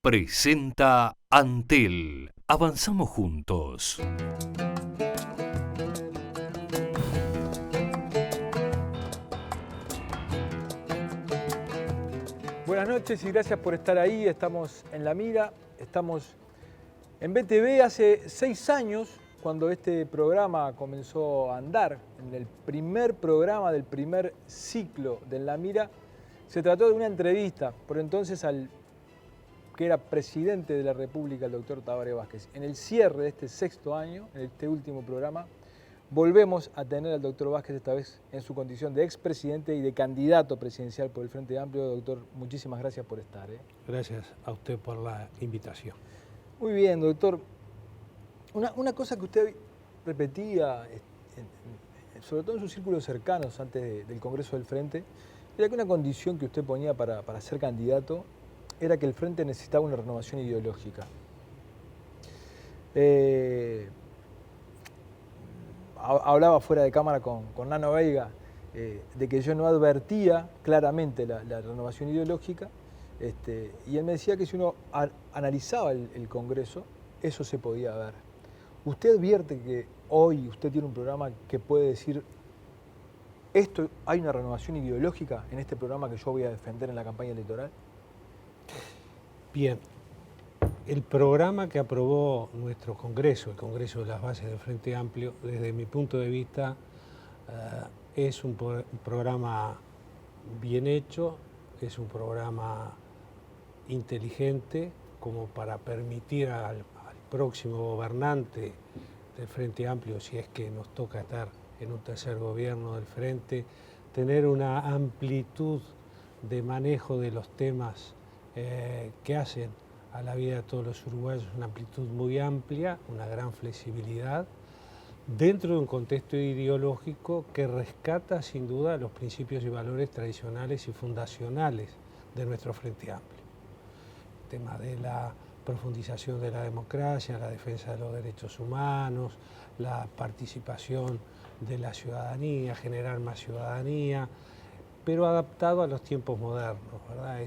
presenta Antel. Avanzamos juntos. Buenas noches y gracias por estar ahí. Estamos en La Mira, estamos en BTV hace 6 años, cuando este programa comenzó a andar. En el primer programa del primer ciclo de En La Mira, se trató de una entrevista, por entonces al que era presidente de la República, el doctor Tabaré Vázquez. En el cierre de este 6º año, en este último programa, volvemos a tener al doctor Vázquez, esta vez en su condición de expresidente y de candidato presidencial por el Frente Amplio. Doctor, muchísimas gracias por estar. Gracias a usted por la invitación. Muy bien, doctor. Una cosa que usted repetía, sobre todo en sus círculos cercanos antes del Congreso del Frente, era que una condición que usted ponía para ser candidato era que el Frente necesitaba una renovación ideológica. Hablaba fuera de cámara con Nano Veiga de que yo no advertía claramente la renovación ideológica, y él me decía que si uno analizaba el Congreso, eso se podía ver. ¿Usted advierte que hoy usted tiene un programa que puede decir hay una renovación ideológica en este programa que yo voy a defender en la campaña electoral? Bien, el programa que aprobó nuestro Congreso, el Congreso de las Bases del Frente Amplio, desde mi punto de vista, es un programa bien hecho, es un programa inteligente como para permitir al próximo gobernante del Frente Amplio, si es que nos toca estar en un tercer gobierno del Frente, tener una amplitud de manejo de los temas que hacen a la vida de todos los uruguayos, una amplitud muy amplia, una gran flexibilidad, dentro de un contexto ideológico que rescata sin duda los principios y valores tradicionales y fundacionales de nuestro Frente Amplio. El tema de la profundización de la democracia, la defensa de los derechos humanos, la participación de la ciudadanía, generar más ciudadanía, pero adaptado a los tiempos modernos, ¿verdad?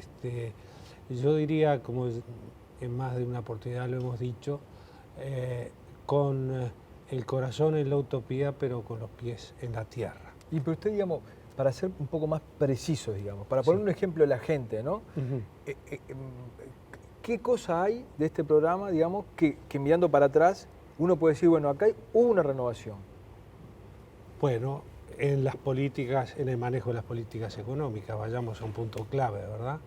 Yo diría, como en más de una oportunidad lo hemos dicho, con el corazón en la utopía, pero con los pies en la tierra. Y pero usted, digamos, para ser un poco más preciso, digamos, para poner un ejemplo a la gente, ¿no? ¿Qué cosa hay de este programa, digamos, que mirando para atrás uno puede decir, bueno, acá hubo una renovación? Bueno, en las políticas, en el manejo de las políticas económicas, vayamos a un punto clave, ¿verdad?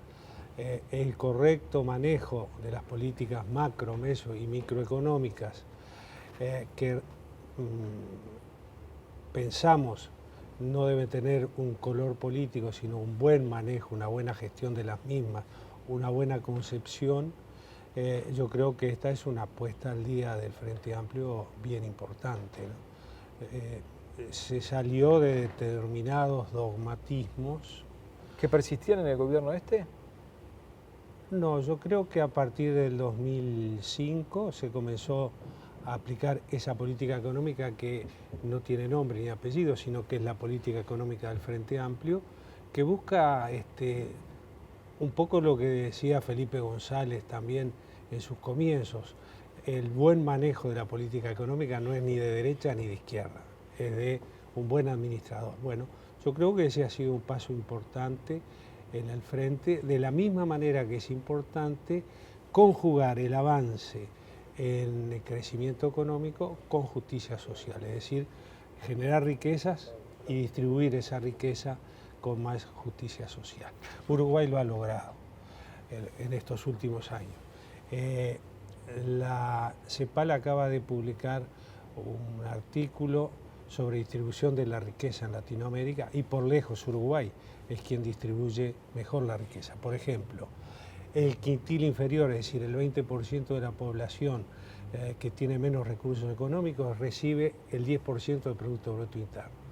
El correcto manejo de las políticas macro, meso y microeconómicas que pensamos no deben tener un color político, sino un buen manejo, una buena gestión de las mismas, una buena concepción. Yo creo que esta es una apuesta al día del Frente Amplio bien importante, ¿no? Se salió de determinados dogmatismos. ¿Que persistían en el gobierno este? No, yo creo que a partir del 2005 se comenzó a aplicar esa política económica que no tiene nombre ni apellido, sino que es la política económica del Frente Amplio, que busca un poco lo que decía Felipe González también en sus comienzos. El buen manejo de la política económica no es ni de derecha ni de izquierda, es de un buen administrador. Bueno, yo creo que ese ha sido un paso importante en el Frente, de la misma manera que es importante conjugar el avance en el crecimiento económico con justicia social, es decir, generar riquezas y distribuir esa riqueza con más justicia social. Uruguay lo ha logrado en estos últimos años. La CEPAL acaba de publicar un artículo sobre distribución de la riqueza en Latinoamérica y por lejos Uruguay es quien distribuye mejor la riqueza. Por ejemplo, el quintil inferior, es decir, el 20% de la población que tiene menos recursos económicos, recibe el 10% del Producto Bruto Interno.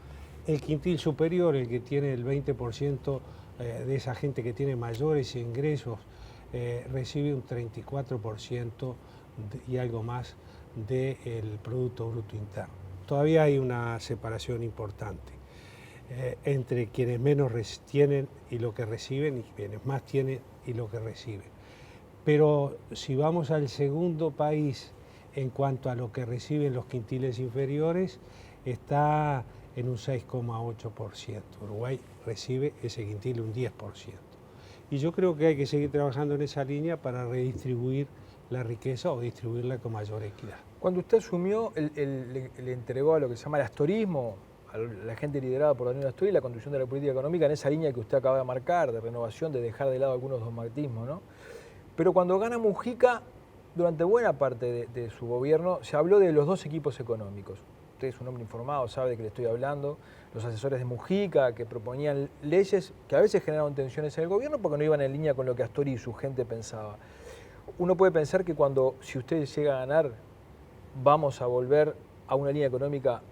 El quintil superior, el que tiene el 20% de esa gente que tiene mayores ingresos, recibe un 34% y algo más del Producto Bruto Interno. Todavía hay una separación importante entre quienes menos tienen y lo que reciben y quienes más tienen y lo que reciben. Pero si vamos al segundo país en cuanto a lo que reciben los quintiles inferiores, está en un 6,8%. Uruguay recibe ese quintil un 10%. Y yo creo que hay que seguir trabajando en esa línea para redistribuir la riqueza o distribuirla con mayor equidad. Cuando usted asumió, le entregó a lo que se llama el astorismo, a la gente liderada por Daniel Astori, la conducción de la política económica en esa línea que usted acaba de marcar, de renovación, de dejar de lado algunos dogmatismos, ¿no? Pero cuando gana Mujica, durante buena parte de su gobierno, se habló de los dos equipos económicos. Usted es un hombre informado, sabe de qué le estoy hablando. Los asesores de Mujica, que proponían leyes que a veces generaban tensiones en el gobierno porque no iban en línea con lo que Astori y su gente pensaba. Uno puede pensar que si usted llega a ganar, vamos a volver a una línea económica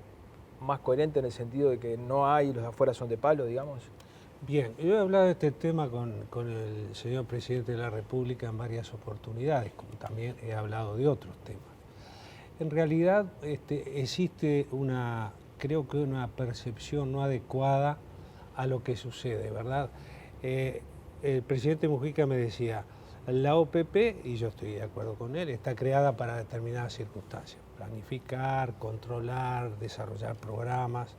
más coherente en el sentido de que no hay, los de afuera son de palo, digamos. Bien, yo he hablado de este tema con el señor presidente de la República en varias oportunidades, como también he hablado de otros temas. En realidad existe creo que una percepción no adecuada a lo que sucede, ¿verdad? El presidente Mujica me decía, la OPP, y yo estoy de acuerdo con él, está creada para determinadas circunstancias, planificar, controlar, desarrollar programas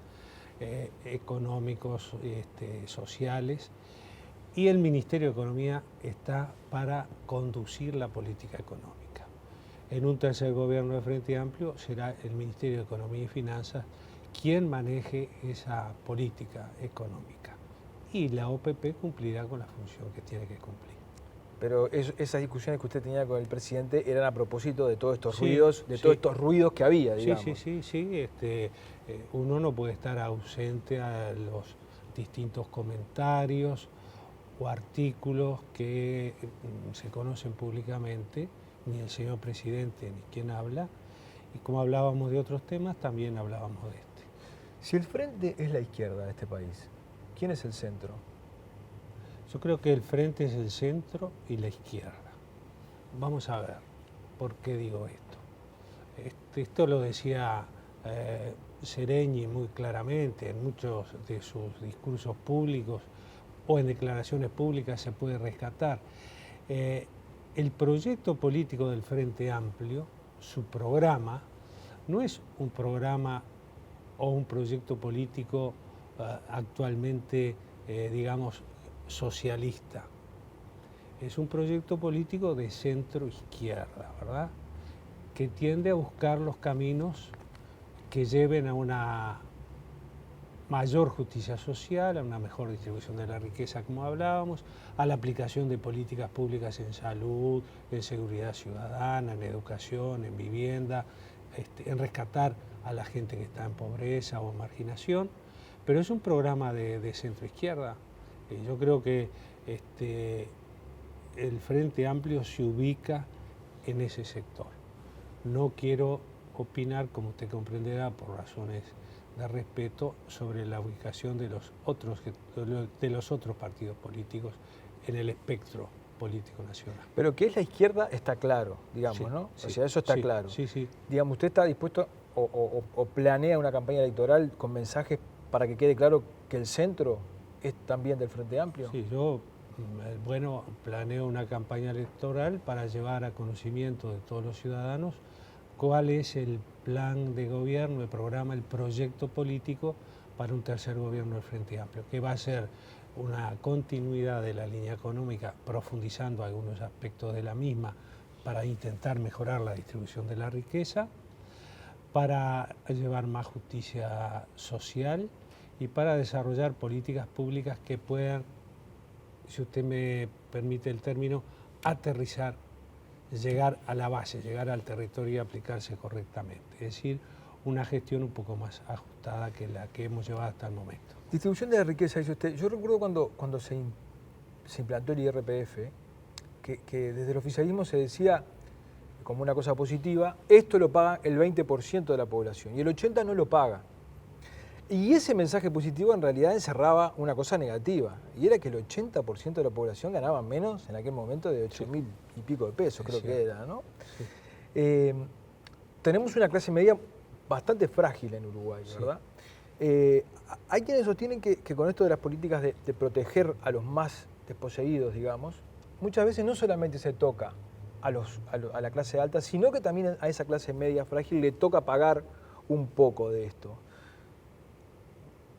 económicos, sociales, y el Ministerio de Economía está para conducir la política económica. En un tercer gobierno de Frente Amplio será el Ministerio de Economía y Finanzas quien maneje esa política económica, y la OPP cumplirá con la función que tiene que cumplir. Pero esas discusiones que usted tenía con el presidente eran a propósito de todos estos ruidos, todos estos ruidos que había, digamos. Sí. Uno no puede estar ausente a los distintos comentarios o artículos que se conocen públicamente, ni el señor presidente ni quien habla, y como hablábamos de otros temas, también hablábamos de este. Si el frente es la izquierda de este país, ¿quién es el centro? Yo creo que el frente es el centro y la izquierda. Vamos a ver por qué digo esto. Esto lo decía Seregni muy claramente en muchos de sus discursos públicos o en declaraciones públicas se puede rescatar. El proyecto político del Frente Amplio, su programa, no es un programa o un proyecto político actualmente, digamos, socialista. Es un proyecto político de centro-izquierda, ¿verdad? Que tiende a buscar los caminos que lleven a una mayor justicia social, a una mejor distribución de la riqueza, como hablábamos, a la aplicación de políticas públicas en salud, en seguridad ciudadana, en educación, en vivienda, en rescatar a la gente que está en pobreza o en marginación, pero es un programa de centro-izquierda. Yo creo que el Frente Amplio se ubica en ese sector. No quiero opinar, como usted comprenderá, por razones de respeto, sobre la ubicación de los otros partidos políticos en el espectro político nacional. Pero que es la izquierda está claro, digamos, sí, ¿no? Sí, o sea, eso está claro. Sí. Digamos, ¿usted está dispuesto o planea una campaña electoral con mensajes para que quede claro que el centro es también del Frente Amplio? Sí, yo, planeo una campaña electoral para llevar a conocimiento de todos los ciudadanos cuál es el plan de gobierno, el programa, el proyecto político para un tercer gobierno del Frente Amplio, que va a ser una continuidad de la línea económica, profundizando algunos aspectos de la misma para intentar mejorar la distribución de la riqueza, para llevar más justicia social y para desarrollar políticas públicas que puedan, si usted me permite el término, aterrizar, llegar a la base, llegar al territorio y aplicarse correctamente. Es decir, una gestión un poco más ajustada que la que hemos llevado hasta el momento. Distribución de la riqueza, dice usted. Yo recuerdo cuando se implantó el IRPF, que desde el oficialismo se decía como una cosa positiva, esto lo paga el 20% de la población y el 80% no lo paga. Y ese mensaje positivo en realidad encerraba una cosa negativa, y era que el 80% de la población ganaba menos en aquel momento de 8.000 y pico de pesos, creo que era, ¿no? Sí. Tenemos una clase media bastante frágil en Uruguay, ¿verdad? Sí. Hay quienes sostienen que con esto de las políticas de proteger a los más desposeídos, digamos, muchas veces no solamente se toca a la clase alta, sino que también a esa clase media frágil le toca pagar un poco de esto.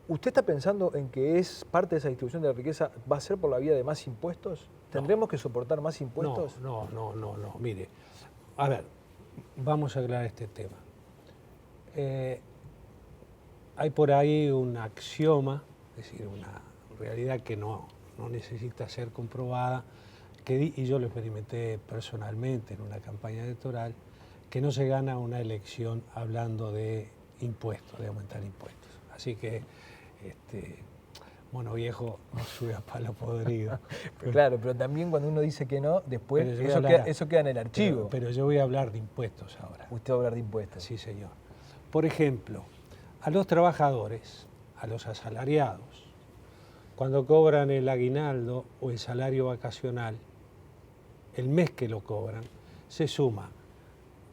¿Usted está pensando en que es parte de esa distribución de la riqueza va a ser por la vía de más impuestos? ¿Tendremos que soportar más impuestos? No. Mire, a ver, vamos a aclarar este tema. Hay por ahí un axioma, es decir, una realidad que no necesita ser comprobada, y yo lo experimenté personalmente en una campaña electoral, que no se gana una elección hablando de impuestos, de aumentar impuestos. Así que, mono viejo no sube a palo podrido. Claro, pero también cuando uno dice que no, después eso queda en el archivo. Pero yo voy a hablar de impuestos ahora. Usted va a hablar de impuestos. Sí, señor. Por ejemplo, a los trabajadores, a los asalariados, cuando cobran el aguinaldo o el salario vacacional, el mes que lo cobran, se suma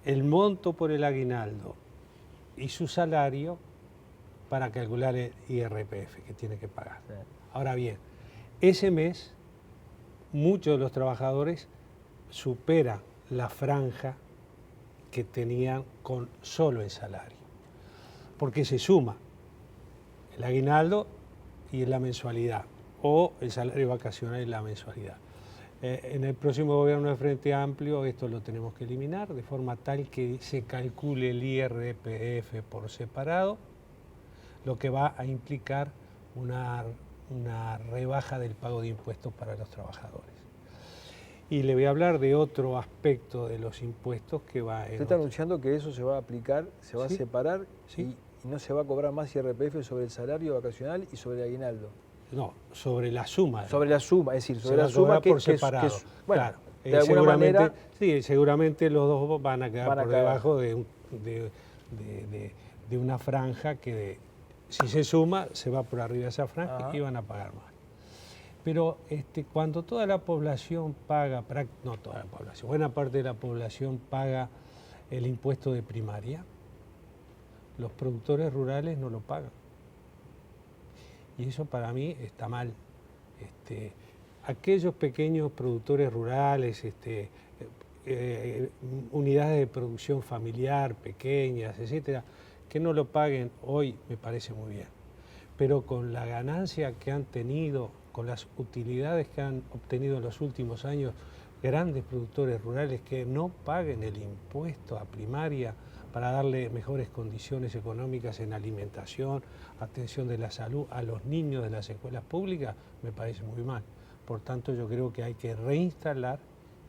el monto por el aguinaldo y su salario para calcular el IRPF que tiene que pagar. Sí. Ahora bien, ese mes muchos de los trabajadores superan la franja que tenían con solo el salario, porque se suma el aguinaldo y la mensualidad, o el salario vacacional y la mensualidad. En el próximo gobierno de Frente Amplio esto lo tenemos que eliminar de forma tal que se calcule el IRPF por separado, lo que va a implicar una rebaja del pago de impuestos para los trabajadores. Y le voy a hablar de otro aspecto de los impuestos que va... Usted está anunciando que eso se va a aplicar, se va a separar y no se va a cobrar más IRPF sobre el salario vacacional y sobre el aguinaldo. No, sobre la suma. Sobre la suma, es decir, sobre la suma por separado. Bueno, claro, de alguna manera... Sí, seguramente los dos van a quedar por debajo de una franja que si se suma se va por arriba de esa franja y van a pagar más. Pero cuando toda la población paga, no toda la población, buena parte de la población paga el impuesto de primaria, los productores rurales no lo pagan. Y eso para mí está mal. Aquellos pequeños productores rurales, unidades de producción familiar pequeñas, etcétera, que no lo paguen hoy me parece muy bien. Pero con la ganancia que han tenido, con las utilidades que han obtenido en los últimos años, grandes productores rurales que no paguen el impuesto a primaria para darle mejores condiciones económicas en alimentación, atención de la salud a los niños de las escuelas públicas, me parece muy mal. Por tanto, yo creo que hay que reinstalar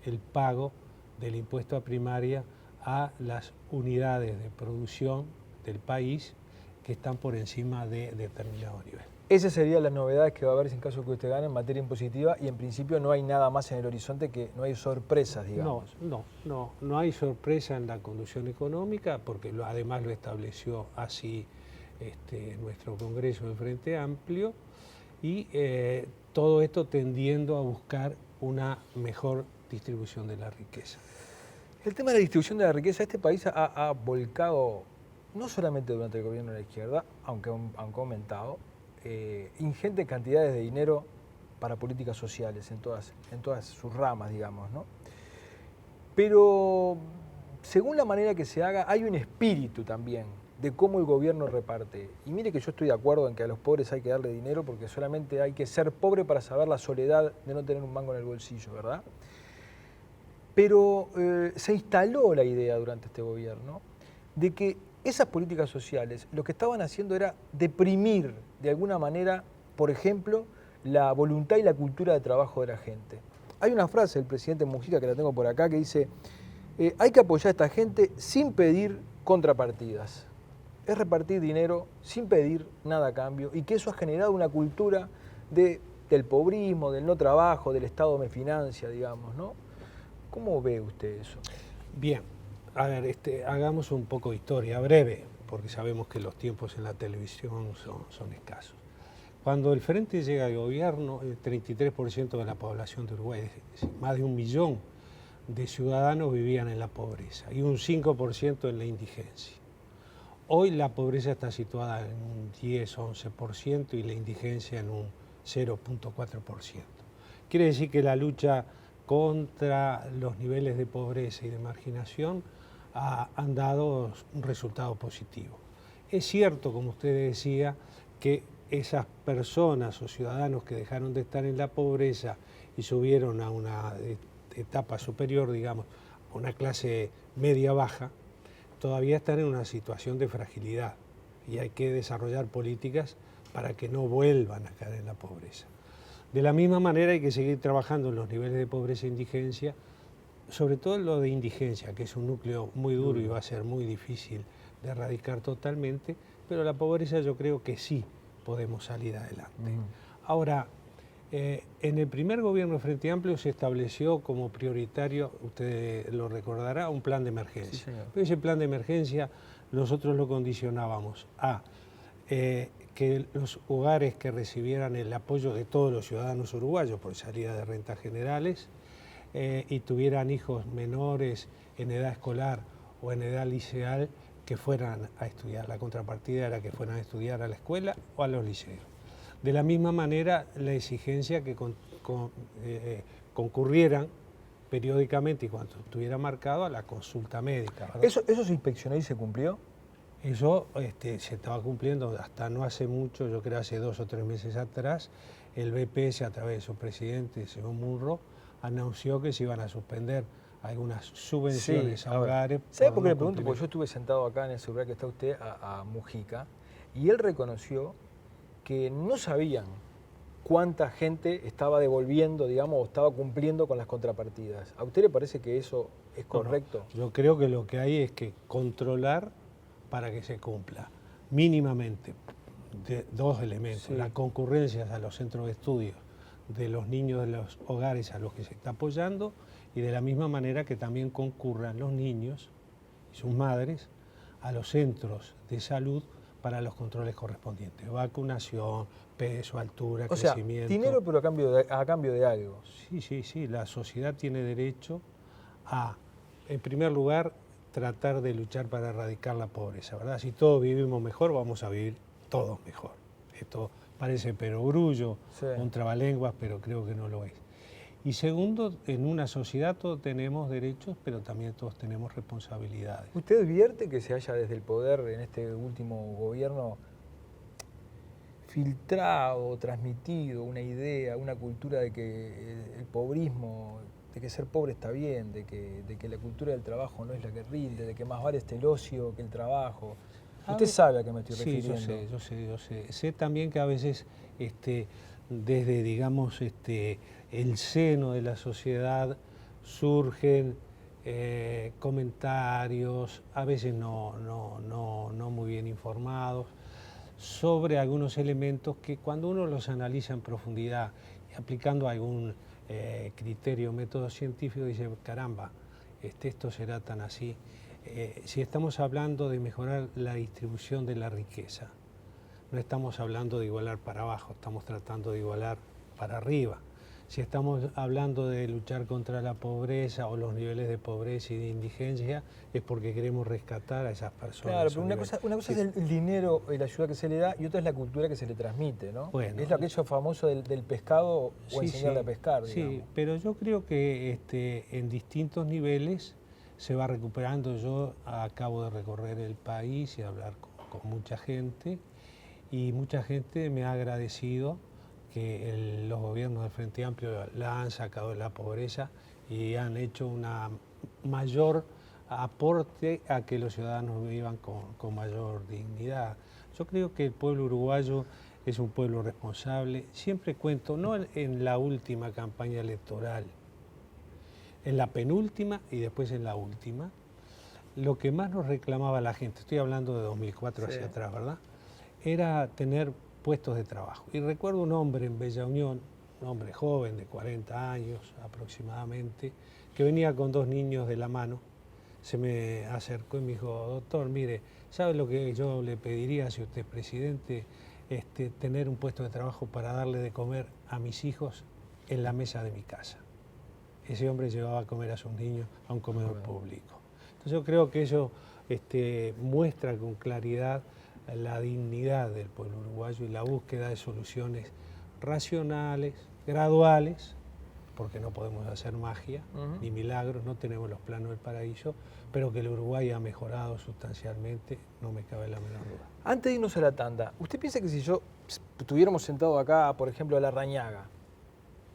el pago del impuesto a primaria a las unidades de producción del país que están por encima de determinado nivel. Esas serían las novedades que va a haber en caso que usted gane en materia impositiva y en principio no hay nada más en el horizonte, que no hay sorpresas, digamos. No hay sorpresa en la conducción económica porque además lo estableció así nuestro Congreso del Frente Amplio y todo esto tendiendo a buscar una mejor distribución de la riqueza. El tema de la distribución de la riqueza, este país ha volcado, no solamente durante el gobierno de la izquierda, aunque han aumentado, ingentes cantidades de dinero para políticas sociales en todas sus ramas, digamos, ¿no? Pero según la manera que se haga, hay un espíritu también de cómo el gobierno reparte. Y mire que yo estoy de acuerdo en que a los pobres hay que darle dinero porque solamente hay que ser pobre para saber la soledad de no tener un mango en el bolsillo, ¿verdad? Pero se instaló la idea durante este gobierno de que esas políticas sociales lo que estaban haciendo era deprimir de alguna manera, por ejemplo, la voluntad y la cultura de trabajo de la gente. Hay una frase del presidente Mujica, que la tengo por acá, que dice, hay que apoyar a esta gente sin pedir contrapartidas. Es repartir dinero sin pedir nada a cambio y que eso ha generado una cultura del pobrismo, del no trabajo, del Estado me financia, digamos, ¿no? ¿Cómo ve usted eso? Bien. A ver, hagamos un poco de historia breve, porque sabemos que los tiempos en la televisión son escasos. Cuando el Frente llega al gobierno, el 33% de la población de Uruguay, más de 1 millón de ciudadanos vivían en la pobreza y un 5% en la indigencia. Hoy la pobreza está situada en un 10-11% y la indigencia en un 0.4%. Quiere decir que la lucha contra los niveles de pobreza y de marginación han dado un resultado positivo. Es cierto, como usted decía, que esas personas o ciudadanos que dejaron de estar en la pobreza y subieron a una etapa superior, digamos, a una clase media-baja, todavía están en una situación de fragilidad y hay que desarrollar políticas para que no vuelvan a caer en la pobreza. De la misma manera hay que seguir trabajando en los niveles de pobreza e indigencia, sobre todo en lo de indigencia, que es un núcleo muy duro y va a ser muy difícil de erradicar totalmente, pero la pobreza yo creo que sí podemos salir adelante. Ahora, en el primer gobierno de Frente Amplio se estableció como prioritario, usted lo recordará, un plan de emergencia. Sí, señor. Pero ese plan de emergencia nosotros lo condicionábamos a que los hogares que recibieran el apoyo de todos los ciudadanos uruguayos por salida de rentas generales y tuvieran hijos menores en edad escolar o en edad liceal que fueran a estudiar. La contrapartida era que fueran a estudiar a la escuela o a los liceos. De la misma manera, la exigencia que concurrieran periódicamente y cuando estuviera marcado a la consulta médica, ¿verdad? ¿Eso se inspeccionó y se cumplió? Eso se estaba cumpliendo hasta no hace mucho, yo creo hace 2 o 3 meses atrás, el BPS a través de su presidente, señor Munro, anunció que se iban a suspender algunas subvenciones a hogares. ¿Sabe por qué le pregunto? Porque yo estuve sentado acá en el celular que está usted a Mujica y él reconoció que no sabían cuánta gente estaba devolviendo, digamos, o estaba cumpliendo con las contrapartidas. ¿A usted le parece que eso es correcto? No, yo creo que lo que hay es que controlar para que se cumpla mínimamente de 2 elementos, Sí. la concurrencia a los centros de estudios de los niños de los hogares a los que se está apoyando y de la misma manera que también concurran los niños y sus madres a los centros de salud para los controles correspondientes, vacunación, peso, altura, O sea, crecimiento. dinero pero a cambio de algo. Sí, la sociedad tiene derecho a, en primer lugar, tratar de luchar para erradicar la pobreza, ¿verdad? Si todos vivimos mejor, vamos a vivir todos mejor. Esto parece perogrullo, Sí. un trabalenguas, pero creo que no lo es. Y segundo, en una sociedad todos tenemos derechos, pero también todos tenemos responsabilidades. ¿Usted advierte que se haya desde el poder en este último gobierno filtrado, transmitido una idea, una cultura de que el pobrismo, de que ser pobre está bien, de que la cultura del trabajo no es la que rinde, de que más vale el ocio que el trabajo? Usted sabe a qué me estoy refiriendo. Sí, yo sé. Sé también que a veces desde, digamos, el seno de la sociedad surgen comentarios, a veces no muy bien informados, sobre algunos elementos que cuando uno los analiza en profundidad y aplicando algún criterio, método científico, dice, caramba, esto será tan así. Si estamos hablando de mejorar la distribución de la riqueza, no estamos hablando de igualar para abajo, estamos tratando de igualar para arriba. Si estamos hablando de luchar contra la pobreza o los niveles de pobreza y de indigencia, es porque queremos rescatar a esas personas. Claro, pero una cosa sí. Es el dinero y la ayuda que se le da y otra es la cultura que se le transmite, ¿no? Bueno, es aquello famoso del pescado o enseñarle a pescar, digamos. Sí, pero yo creo que en distintos niveles se va recuperando. Yo acabo de recorrer el país y hablar con mucha gente y mucha gente me ha agradecido que los gobiernos del Frente Amplio la han sacado de la pobreza y han hecho una mayor aporte a que los ciudadanos vivan con mayor dignidad. Yo creo que el pueblo uruguayo es un pueblo responsable. Siempre cuento, no en la última campaña electoral, en la penúltima y después en la última, lo que más nos reclamaba la gente, estoy hablando de 2004 hacia atrás, ¿verdad?, era tener puestos de trabajo. Y recuerdo un hombre en Bella Unión, un hombre joven de 40 años aproximadamente, que venía con 2 niños de la mano, se me acercó y me dijo, doctor, mire, ¿sabe lo que yo le pediría si usted es presidente? Tener un puesto de trabajo para darle de comer a mis hijos en la mesa de mi casa. Ese hombre llevaba a comer a sus niños a un comedor público. Entonces yo creo que eso muestra con claridad la dignidad del pueblo uruguayo y la búsqueda de soluciones racionales, graduales, porque no podemos hacer magia ni milagros, no tenemos los planos del paraíso, pero que el Uruguay ha mejorado sustancialmente, no me cabe la menor duda. Antes de irnos a la tanda, ¿usted piensa que si yo estuviéramos sentados acá, por ejemplo, a Larrañaga,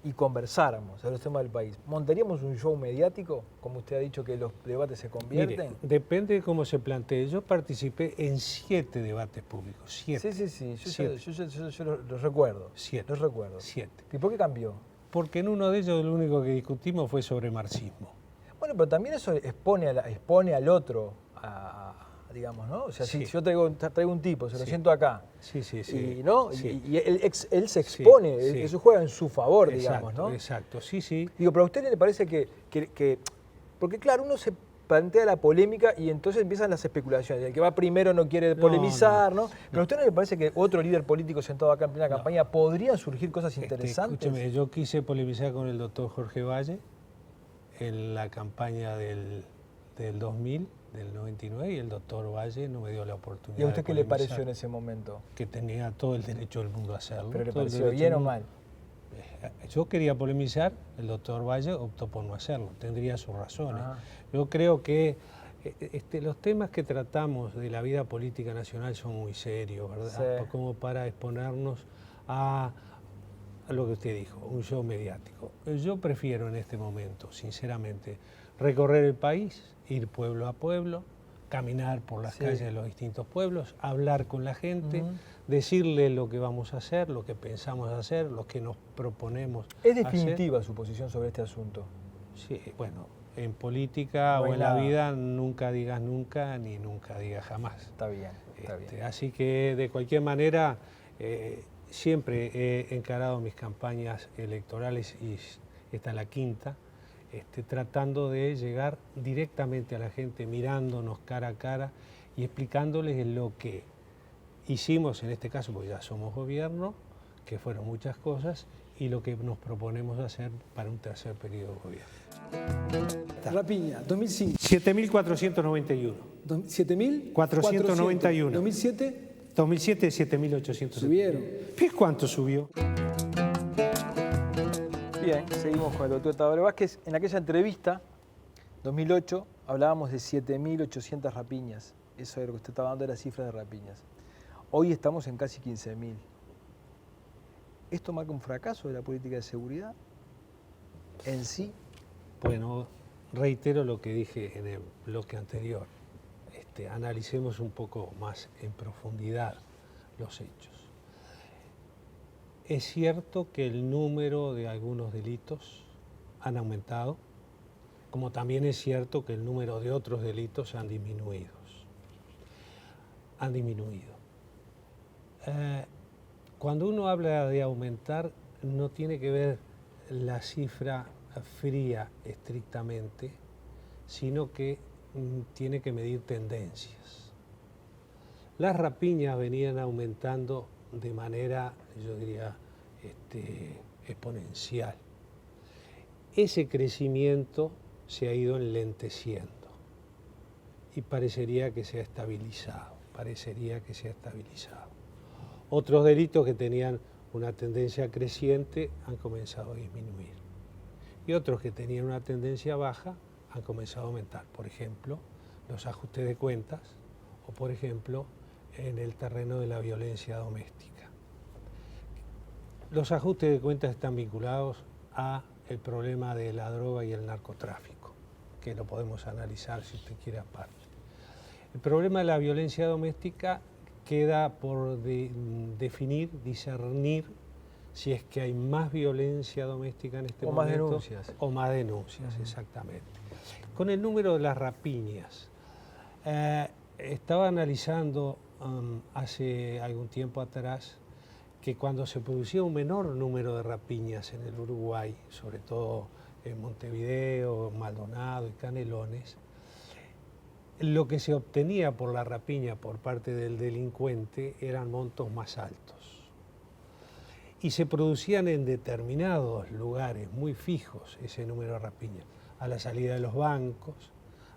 y conversáramos sobre los temas del país, montaríamos un show mediático, como usted ha dicho que los debates se convierten? Mire, depende de cómo se plantee. Yo participé en 7 debates públicos, 7. Sí, yo los recuerdo. 7. Los recuerdo. 7. ¿Y por qué cambió? Porque en uno de ellos lo único que discutimos fue sobre marxismo. Bueno, pero también eso expone al otro digamos, ¿no? O sea, Sí. si yo traigo un tipo, se lo siento acá, Sí. y, ¿no? Sí. y él se expone, Sí. eso juega en su favor, Exacto, digamos, ¿no? exacto, sí. Digo, pero a usted le parece que porque claro, uno se plantea la polémica y entonces empiezan las especulaciones. El que va primero no quiere polemizar, ¿no? Pero a usted no le parece que otro líder político sentado acá en plena campaña podrían surgir cosas interesantes. Escúcheme, yo quise polemizar con el doctor Jorge Valle en la campaña del 2000, del 99, y el doctor Valle no me dio la oportunidad. ¿Y a usted de qué le polemizar, pareció en ese momento? que tenía todo el derecho del mundo a hacerlo. ¿Pero le todo el pareció derecho bien del o mundo. mal? Yo quería polemizar, el doctor Valle optó por no hacerlo, tendría sus razones. Ajá. Yo creo que los temas que tratamos de la vida política nacional son muy serios, ¿verdad? Sí. Como para exponernos a lo que usted dijo, un show mediático. Yo prefiero en este momento, sinceramente, recorrer el país, ir pueblo a pueblo, caminar por las calles de los distintos pueblos, hablar con la gente, decirle lo que vamos a hacer, lo que pensamos hacer, lo que nos proponemos ¿Es hacer. definitiva su posición sobre este asunto? Sí, bueno, en política o en la vida nunca digas nunca ni nunca digas jamás. Está bien, está bien. Así que de cualquier manera siempre he encarado mis campañas electorales, y esta es la quinta, tratando de llegar directamente a la gente, mirándonos cara a cara y explicándoles lo que hicimos en este caso, porque ya somos gobierno, que fueron muchas cosas, y lo que nos proponemos hacer para un tercer periodo de gobierno. Rapiña, 2005. 7.491. 7.491. 2007. 2007, 7.800. Subieron. ¿Ves cuánto subió? Bien, seguimos con el doctor Tabaré Vázquez. En aquella entrevista, 2008, hablábamos de 7.800 rapiñas. Eso era lo que usted estaba dando, era cifra de rapiñas. Hoy estamos en casi 15.000. ¿Esto marca un fracaso de la política de seguridad en sí? Bueno, reitero lo que dije en el bloque anterior. Analicemos un poco más en profundidad los hechos. Es cierto que el número de algunos delitos han aumentado, como también es cierto que el número de otros delitos han disminuido. Cuando uno habla de aumentar, no tiene que ver la cifra fría estrictamente, sino que tiene que medir tendencias. Las rapiñas venían aumentando de manera, yo diría, exponencial. Ese crecimiento se ha ido enlenteciendo y parecería que se ha estabilizado, Otros delitos que tenían una tendencia creciente han comenzado a disminuir, y otros que tenían una tendencia baja han comenzado a aumentar. Por ejemplo, los ajustes de cuentas, o por ejemplo, en el terreno de la violencia doméstica. Los ajustes de cuentas están vinculados a el problema de la droga y el narcotráfico, que lo podemos analizar si usted quiere aparte. El problema de la violencia doméstica queda por definir, discernir si es que hay más violencia doméstica en este momento. O más denuncias, exactamente. Con el número de las rapiñas, estaba analizando hace algún tiempo atrás que cuando se producía un menor número de rapiñas en el Uruguay, sobre todo en Montevideo, Maldonado y Canelones, lo que se obtenía por la rapiña por parte del delincuente eran montos más altos. Y se producían en determinados lugares muy fijos ese número de rapiñas, a la salida de los bancos,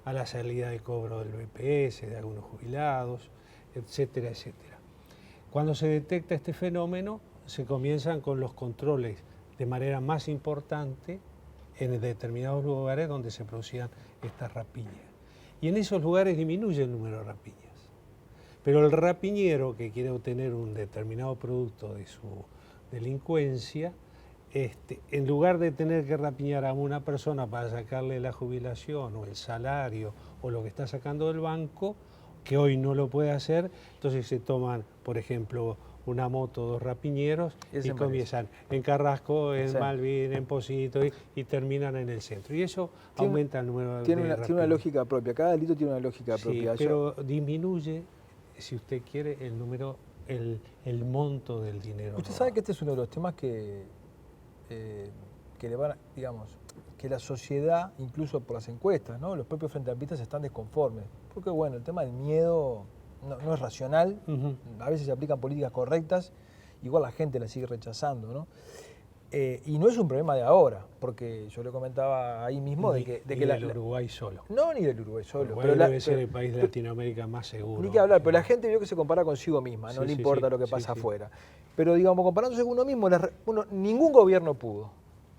a la salida de cobro del BPS, de algunos jubilados, etcétera, etcétera. Cuando se detecta este fenómeno, se comienzan con los controles de manera más importante en determinados lugares donde se producían estas rapiñas. Y en esos lugares disminuye el número de rapiñas. Pero el rapiñero que quiere obtener un determinado producto de su delincuencia, en lugar de tener que rapiñar a una persona para sacarle la jubilación o el salario o lo que está sacando del banco, que hoy no lo puede hacer, entonces se toman, por ejemplo, una moto, 2 rapiñeros y comienzan en Carrasco, en Malvin, en Pocito y terminan en el centro. Y eso aumenta el número de rapiñas. Tiene una lógica propia, cada delito tiene una lógica propia. Pero disminuye, si usted quiere, el número, el monto del dinero. Usted sabe que este es uno de los temas que le van, digamos, que la sociedad, incluso por las encuestas, ¿no? Los propios frente amplistas están desconformes. Porque bueno, el tema del miedo no es racional, a veces se aplican políticas correctas, igual la gente las sigue rechazando, ¿no? Y no es un problema de ahora, porque yo le comentaba ahí mismo ni del Uruguay solo. No, ni del Uruguay solo. Uruguay debe ser el país de Latinoamérica más seguro. Ni que hablar, pero la gente vio que se compara consigo misma, no le importa lo que pasa afuera. Pero digamos, comparándose con uno mismo, ningún gobierno pudo.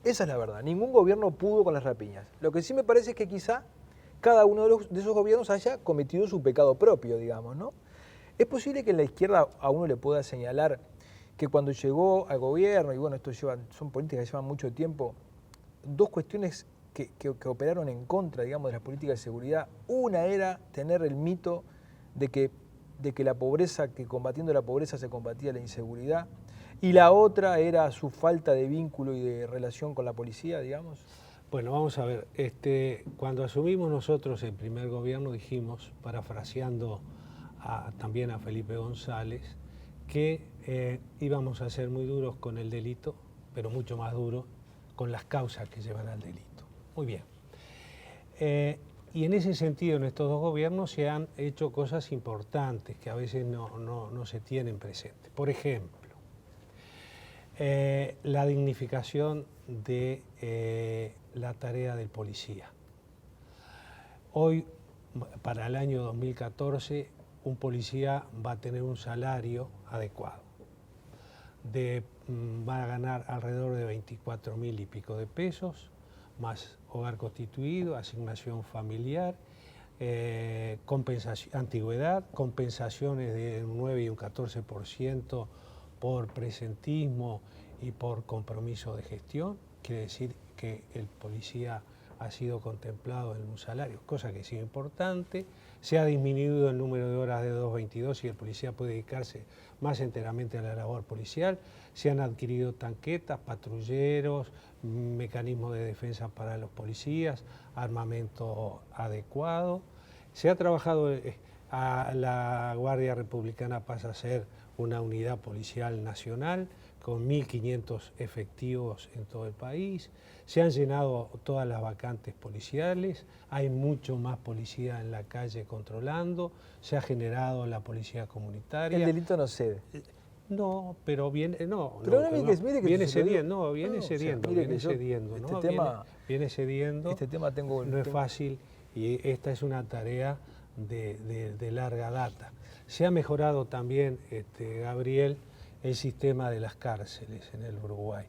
Esa es la verdad, ningún gobierno pudo con las rapiñas. Lo que sí me parece es que quizá cada uno de esos gobiernos haya cometido su pecado propio, digamos, ¿no? Es posible que en la izquierda a uno le pueda señalar que cuando llegó al gobierno, y bueno, son políticas que llevan mucho tiempo, 2 cuestiones que operaron en contra, digamos, de las políticas de seguridad. Una era tener el mito de que la pobreza, que combatiendo la pobreza se combatía la inseguridad, y la otra era su falta de vínculo y de relación con la policía, digamos. Bueno, vamos a ver, cuando asumimos nosotros el primer gobierno dijimos, parafraseando también a Felipe González, que íbamos a ser muy duros con el delito, pero mucho más duros con las causas que llevan al delito. Muy bien. Y en ese sentido, en estos 2 gobiernos se han hecho cosas importantes que a veces no se tienen presentes. Por ejemplo, la dignificación de la tarea del policía. Hoy, para el año 2014, un policía va a tener un salario adecuado. Va a ganar alrededor de 24.000 y pico de pesos, más hogar constituido, asignación familiar, antigüedad, compensaciones de un 9 y un 14% por presentismo y por compromiso de gestión. Quiere decir que el policía ha sido contemplado en un salario, cosa que es importante. Se ha disminuido el número de horas de 222 y el policía puede dedicarse más enteramente a la labor policial. Se han adquirido tanquetas, patrulleros, mecanismos de defensa para los policías, armamento adecuado. Se ha trabajado, la Guardia Republicana pasa a ser una unidad policial nacional con 1.500 efectivos en todo el país. Se han llenado todas las vacantes policiales, hay mucho más policía en la calle controlando, se ha generado la policía comunitaria. El delito no cede. No, pero viene cediendo. Este tema no es fácil y esta es una tarea de larga data. Se ha mejorado también, Gabriel, el sistema de las cárceles en el Uruguay.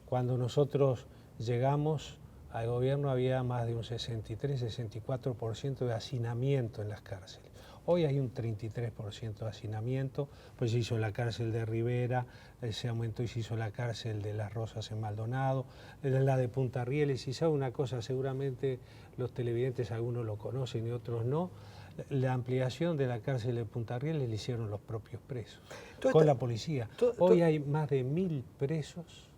Cuando nosotros llegamos al gobierno había más de un 63-64% de hacinamiento en las cárceles. Hoy hay un 33% de hacinamiento, pues se hizo la cárcel de Rivera, se aumentó y se hizo la cárcel de Las Rosas en Maldonado, la de Punta Rieles. Y sabe una cosa, seguramente los televidentes algunos lo conocen y otros no, la ampliación de la cárcel de Punta Rieles la hicieron los propios presos, con la policía. Hoy hay más de 1.000 presos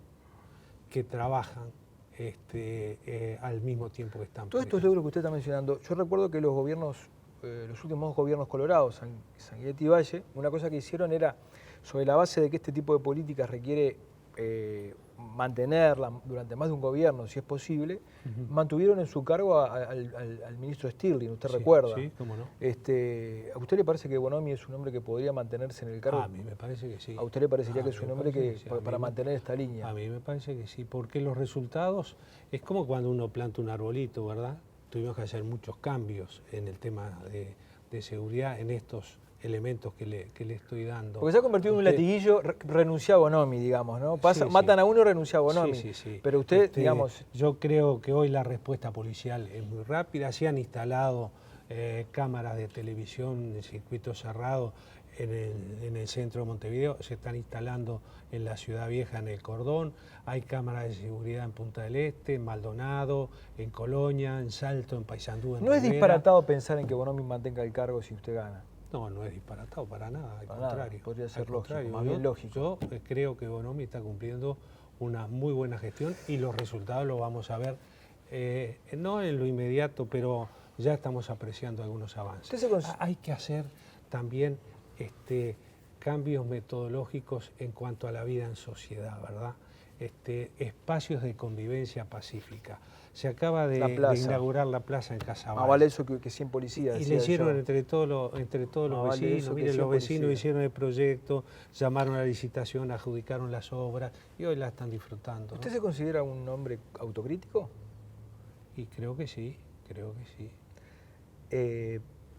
que trabajan al mismo tiempo que están Todos estos logros que usted está mencionando, yo recuerdo que los últimos 2 gobiernos colorados, Sanguinetti y Valle, una cosa que hicieron era, sobre la base de que este tipo de políticas requiere mantenerla durante más de un gobierno, si es posible, mantuvieron en su cargo al ministro Stirling, ¿usted recuerda? Sí, cómo no. ¿A usted le parece que Bonomi es un hombre que podría mantenerse en el cargo? A mí me parece que sí. ¿A usted le parecería que es un hombre para mantener esta línea? A mí me parece que sí, porque los resultados, es como cuando uno planta un arbolito, ¿verdad? Tuvimos que hacer muchos cambios en el tema de seguridad en estos elementos que le estoy dando. Porque se ha convertido en un latiguillo, renuncia a Bonomi, digamos, ¿no? Matan a uno y renuncia a Bonomi. Sí. Pero usted, digamos... Yo creo que hoy la respuesta policial es muy rápida. Se han instalado cámaras de televisión en circuito cerrado en el centro de Montevideo, se están instalando en la Ciudad Vieja, en el Cordón, hay cámaras de seguridad en Punta del Este, en Maldonado, en Colonia, en Salto, en Paysandú, en ¿No es Rivera. disparatado pensar en que Bonomi mantenga el cargo si usted gana? No, no es disparatado para nada, al Para contrario. nada, podría ser al lógico, contrario. más bien lógico. Yo creo que Bonomi está cumpliendo una muy buena gestión y los resultados los vamos a ver, no en lo inmediato, pero ya estamos apreciando algunos avances. Hay que hacer también cambios metodológicos en cuanto a la vida en sociedad, ¿verdad? Espacios de convivencia pacífica. Se acaba de inaugurar la plaza en Casaballe. Vale eso que 100 policías. Y le hicieron entre todos los vecinos. Miren, los vecinos hicieron el proyecto, llamaron a la licitación, adjudicaron las obras y hoy la están disfrutando, ¿no? ¿Usted se considera un hombre autocrítico? Y creo que sí, creo que sí.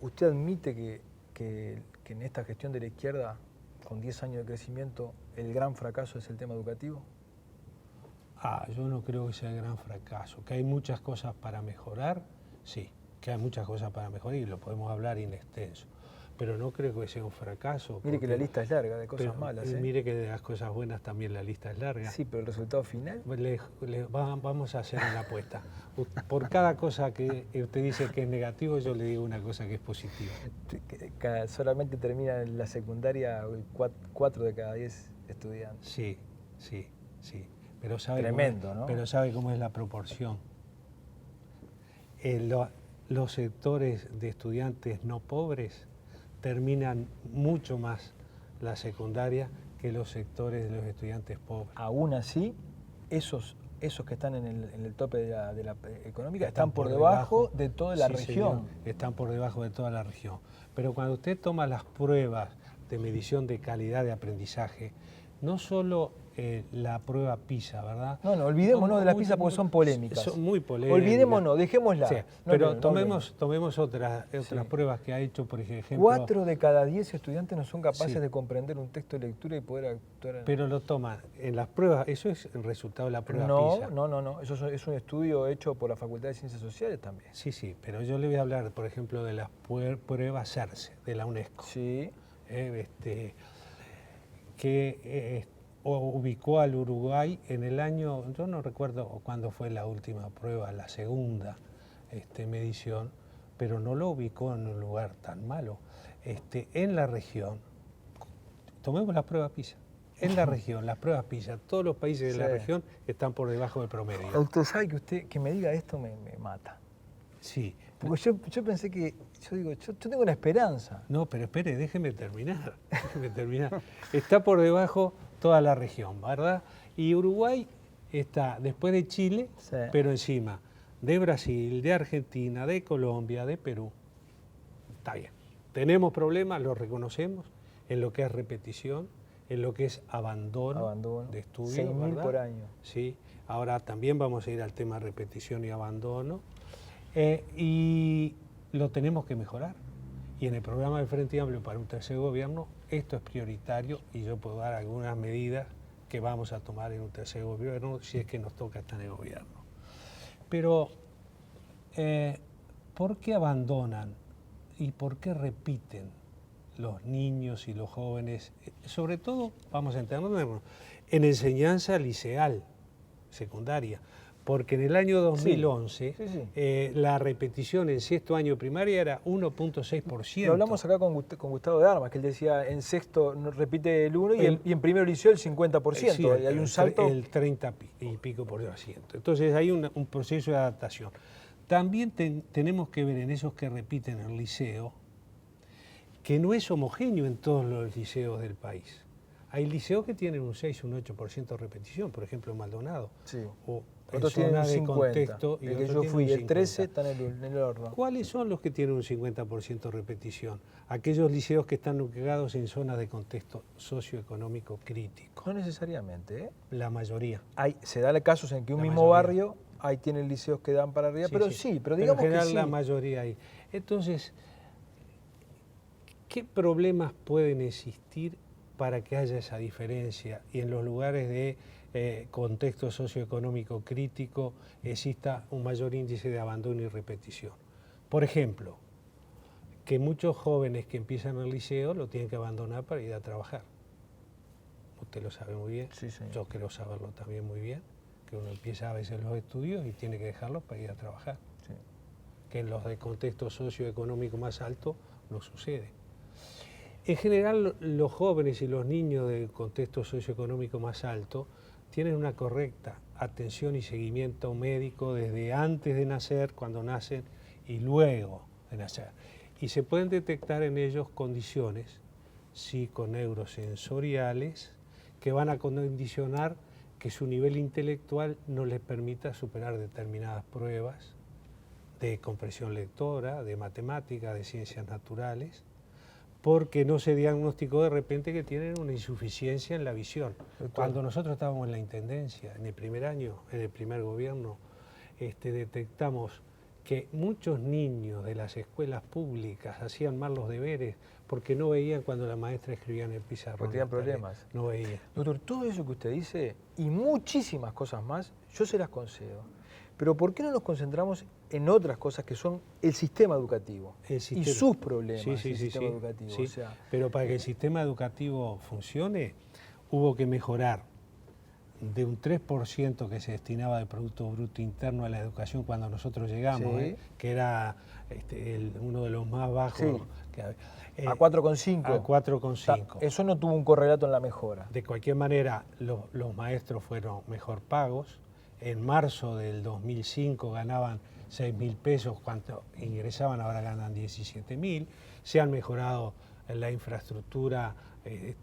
¿Usted admite que en esta gestión de la izquierda, con 10 años de crecimiento, el gran fracaso es el tema educativo? Yo no creo que sea el gran fracaso. Que hay muchas cosas para mejorar, sí, que hay muchas cosas para mejorar y lo podemos hablar in extenso. Pero no creo que sea un fracaso. Mire que la lista es larga de cosas malas. Mire que de las cosas buenas también la lista es larga. Sí, pero el resultado final... Vamos a hacer una apuesta. Por cada cosa que usted dice que es negativo, yo le digo una cosa que es positiva. Solamente termina en la secundaria 4 de cada 10 estudiantes. Sí. Pero sabe tremendo, ¿no? Pero sabe cómo es la proporción. Los sectores de estudiantes no pobres terminan mucho más la secundaria que los sectores de los estudiantes pobres. Aún así, esos que están en el tope de la económica están por debajo de toda la región. Señor, están por debajo de toda la región. Pero cuando usted toma las pruebas de medición de calidad de aprendizaje, no solo la prueba PISA, ¿verdad? No, olvidémonos de las PISA porque son polémicas. Son muy polémicas. Olvidémonos, dejémosla. Sí, pero tomemos otras pruebas que ha hecho, por ejemplo... 4 de cada 10 estudiantes no son capaces de comprender un texto de lectura y poder actuar. Pero lo toman en las pruebas, eso es el resultado de la prueba PISA. No, eso es un estudio hecho por la Facultad de Ciencias Sociales también. Sí, pero yo le voy a hablar, por ejemplo, de las pruebas CERCE, de la UNESCO. Sí. Que ubicó al Uruguay en el año, yo no recuerdo cuándo fue la última prueba, la segunda medición, pero no lo ubicó en un lugar tan malo. En la región, tomemos la prueba PISA, en la región, las pruebas PISA, todos los países de la región están por debajo del promedio. Doctor, ¿sabe que me diga esto me mata? Sí. Porque yo pensé que, yo tengo una esperanza. No, pero espere, déjeme terminar. Está por debajo toda la región, ¿verdad? Y Uruguay está después de Chile, pero encima de Brasil, de Argentina, de Colombia, de Perú. Está bien. Tenemos problemas, los reconocemos, en lo que es repetición, en lo que es abandono de estudio. 6.000 por año. Sí. Ahora también vamos a ir al tema repetición y abandono. Y lo tenemos que mejorar. Y en el programa del Frente Amplio para un tercer gobierno, esto es prioritario y yo puedo dar algunas medidas que vamos a tomar en un tercer gobierno si es que nos toca estar en el gobierno. Pero, ¿por qué abandonan y por qué repiten los niños y los jóvenes? Sobre todo, vamos a entendernos, en enseñanza liceal, secundaria. Porque en el año 2011 la repetición en sexto año de primaria era 1.6%. Lo hablamos acá con Gustavo de Armas, que él decía en sexto no repite el 1 y en primero liceo el 50%. Sí, y hay un salto. El 30 y pico por ciento. Entonces hay un proceso de adaptación. También tenemos que ver en esos que repiten el liceo que no es homogéneo en todos los liceos del país. Hay liceos que tienen un 6, un 8% de repetición, por ejemplo en Maldonado. Sí. O otros tienen un 50. Contexto, el que yo fui, el 13 está en el horno. ¿Cuáles son los que tienen un 50% de repetición? Aquellos liceos que están ubicados en zonas de contexto socioeconómico crítico. No necesariamente, ¿eh? La mayoría. Se dan casos en que un mismo barrio, ahí tienen liceos que dan para arriba, pero digamos que sí. Pero en general la mayoría hay. Entonces, ¿qué tenemos que hacer? Tenemos que ¿qué problemas pueden existir para que haya esa diferencia y en los lugares de contexto socioeconómico crítico exista un mayor índice de abandono y repetición? Por ejemplo, que muchos jóvenes que empiezan el liceo lo tienen que abandonar para ir a trabajar. Usted lo sabe muy bien, Sí, señor. yo creo saberlo también muy bien, que uno empieza a veces los estudios y tiene que dejarlos para ir a trabajar. Sí. Que en los de contexto socioeconómico más alto no sucede. En general, los jóvenes y los niños de contexto socioeconómico más alto tienen una correcta atención y seguimiento médico desde antes de nacer, cuando nacen, y luego de nacer. Y se pueden detectar en ellos condiciones psiconeurosensoriales que van a condicionar que su nivel intelectual no les permita superar determinadas pruebas de comprensión lectora, de matemática, de ciencias naturales, porque no se diagnosticó de repente que tienen una insuficiencia en la visión. Cuando nosotros estábamos en la Intendencia, en el primer año, en el primer gobierno, detectamos que muchos niños de las escuelas públicas hacían mal los deberes porque no veían cuando la maestra escribía en el pizarrón. Porque tenían problemas. No veían. Doctor, todo eso que usted dice y muchísimas cosas más, yo se las concedo. Pero ¿por qué no nos concentramos en otras cosas que son el sistema educativo y sus problemas del sistema educativo? Sí. O sea, pero para que el sistema educativo funcione, hubo que mejorar de un 3% que se destinaba del Producto Bruto Interno a la educación cuando nosotros llegamos, Sí. Que era uno de los más bajos. Sí. Que había. a 4,5. A 4,5. Eso no tuvo un correlato en la mejora. De cualquier manera, los maestros fueron mejor pagos. En marzo del 2005 ganaban 6.000 pesos, cuanto ingresaban ahora ganan 17.000. Se han mejorado la infraestructura